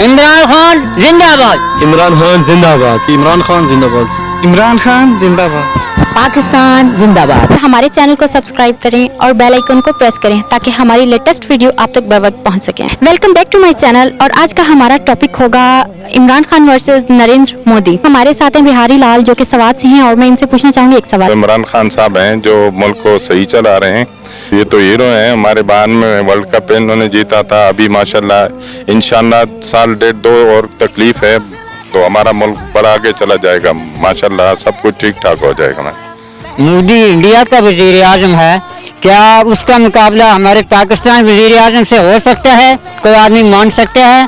इमरान खान जिंदाबाद। इमरान खान जिंदाबाद। इमरान खान जिंदाबाद। इमरान खान जिंदाबाद। पाकिस्तान जिंदाबाद। हमारे चैनल को सब्सक्राइब करें और बेल आइकन को प्रेस करें ताकि हमारी लेटेस्ट वीडियो आप तक बर वक्त पहुंच सके। Welcome back to my channel. और आज का हमारा टॉपिक होगा इमरान खान वर्सेस नरेंद्र मोदी। हमारे साथ हैं बिहारी लाल जो कि सवात से हैं और मैं इनसे पूछना चाहूंगी एक सवाल। इमरान खान साहब हैं जो मुल्क को सही चला रहे हैं। ये तो हीरो हैं, हमारे बाद में वर्ल्ड कप इन्होंने जीता था। अभी माशाल्लाह इंशाल्लाह साल डेढ़ दो और तकलीफ है तो हमारा मुल्क बड़ा आगे चला जाएगा। माशाल्लाह सब कुछ ठीक ठाक हो जाएगा। मोदी इंडिया का वजीर आजम है, क्या उसका मुकाबला हमारे पाकिस्तान वजीर आजम से हो सकता है? कोई आदमी मान सकता है?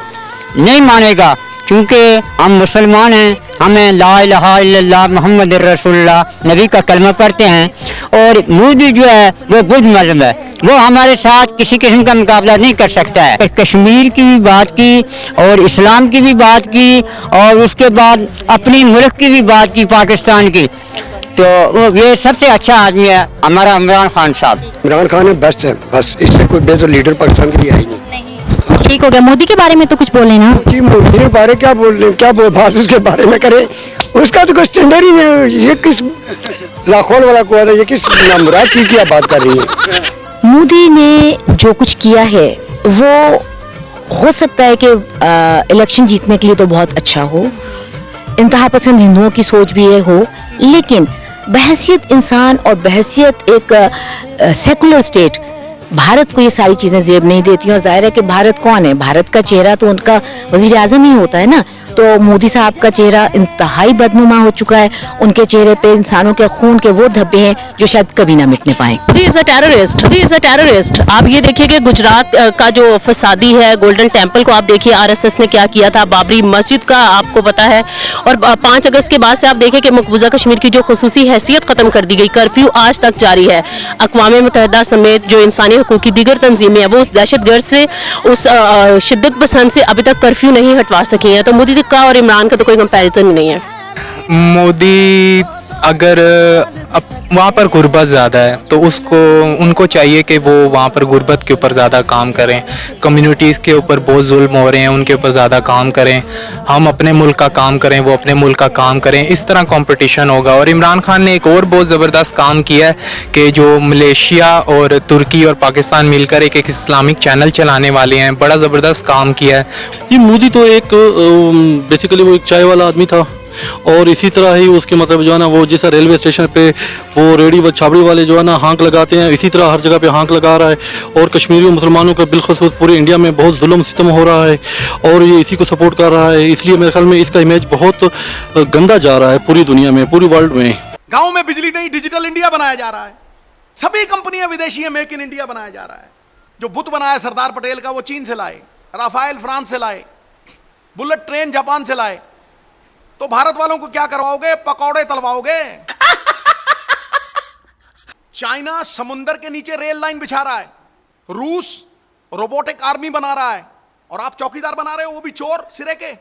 नहीं मानेगा, क्योंकि हम मुसलमान हैं, हमें ला इलाहा इल्लल्लाह मुहम्मद रसूलुल्लाह नबी का कलमा पढ़ते हैं। और मोदी जो है वो बुद्ध मजहब है, वो हमारे साथ किसी किस्म का मुकाबला नहीं कर सकता है। कश्मीर की भी बात की और इस्लाम की भी बात की और उसके बाद अपनी मुल्क की भी बात की, पाकिस्तान की, तो ये सबसे अच्छा आदमी है हमारा इमरान खान साहब। इमरान खान है बेस्ट है, बस इससे कोई बेहतर लीडर पाकिस्तान के लिए आई नहीं। ठीक हो गया। मोदी के बारे में तो कुछ बोले ना जी, मोदी के बारे क्या बोल रहे हैं, क्या बात उसके बारे में करें, उसका तो कोई स्टैंडर्ड ही नहीं। ये किस लाखों वाला को है, ये किस नामुराद चीज की आप बात कर रही है। मोदी ने जो कुछ किया है वो हो सकता है कि इलेक्शन जीतने के लिए तो बहुत अच्छा हो, इंतहा पसंद हिंदुओं की सोच भी ये हो, लेकिन बहैसियत इंसान और बहैसियत एक सेकुलर स्टेट भारत को ये सारी चीजें जेब नहीं देती। और जाहिर है कि भारत कौन है, भारत का चेहरा तो उनका वजीर आजम ही होता है ना। तो मोदी साहब का चेहरा इंतहाई बदनुमा हो चुका है, उनके चेहरे पे इंसानों के खून के वो धब्बे हैं जो शायद कभी ना मिटने पाए। He is a terrorist. He is a terrorist. आप ये देखिए कि गुजरात का जो फसादी है गोल्डन टेम्पल को आप देखिए आरएसएस ने क्या किया था, बाबरी मस्जिद का आपको पता है। और 5 अगस्त के बाद से आप देखिए कि मकबूजा कश्मीर की जो खुसूसी हैसियत खत्म कर दी गई, कर्फ्यू आज तक जारी है। अक़वाम मुत्तहिदा समेत जो इंसानी हकूक़ की दीगर तंजीमें हैं वो उस दहशतगर्द से, उस शिद्दत पसंद से अभी तक कर्फ्यू नहीं हटवा सकी हैं। तो मोदी का और इमरान का तो कोई कंपैरिजन ही नहीं है। मोदी अगर वहाँ पर गुर्बत ज़्यादा है तो उनको चाहिए कि वो वहाँ पर गुर्बत के ऊपर ज़्यादा काम करें, कम्युनिटीज़ के ऊपर बहुत जुल्म हो रहे हैं उनके ऊपर ज़्यादा काम करें। हम अपने मुल्क का काम करें, वो अपने मुल्क का काम करें, इस तरह कंपटीशन होगा। और इमरान खान ने एक और बहुत ज़बरदस्त काम किया है कि जो मलेशिया और तुर्की और पाकिस्तान मिलकर एक इस्लामिक चैनल चलाने वाले हैं, बड़ा ज़बरदस्त काम किया है। ये मोदी तो एक बेसिकली वो एक चाय वाला आदमी था और इसी तरह ही उसके मतलब जो है ना वो जैसा रेलवे स्टेशन पे वो रेडी व छाबड़ी वाले जो है ना हाँक लगाते हैं, इसी तरह हर जगह पे हाँक लगा रहा है। और कश्मीरी मुसलमानों का बिलखसूस पूरे इंडिया में बहुत जुल्म सितम हो रहा है और ये इसी को सपोर्ट कर रहा है। इसलिए मेरे ख्याल में इसका इमेज बहुत गंदा जा रहा है पूरी दुनिया में, पूरी वर्ल्ड में। गाँव में बिजली नहीं, डिजिटल इंडिया बनाया जा रहा है। सभी कंपनियां विदेशी है, मेक इन इंडिया बनाया जा रहा है। जो बुत बनाया सरदार पटेल का वो चीन से लाए, राफेल फ्रांस से लाए, बुलेट ट्रेन जापान से लाए। तो भारत वालों को क्या करवाओगे? पकौड़े तलवाओगे। चाइना समुंदर के नीचे रेल लाइन बिछा रहा है, रूस रोबोटिक आर्मी बना रहा है और आप चौकीदार बना रहे हो, वो भी चोर सिरे के।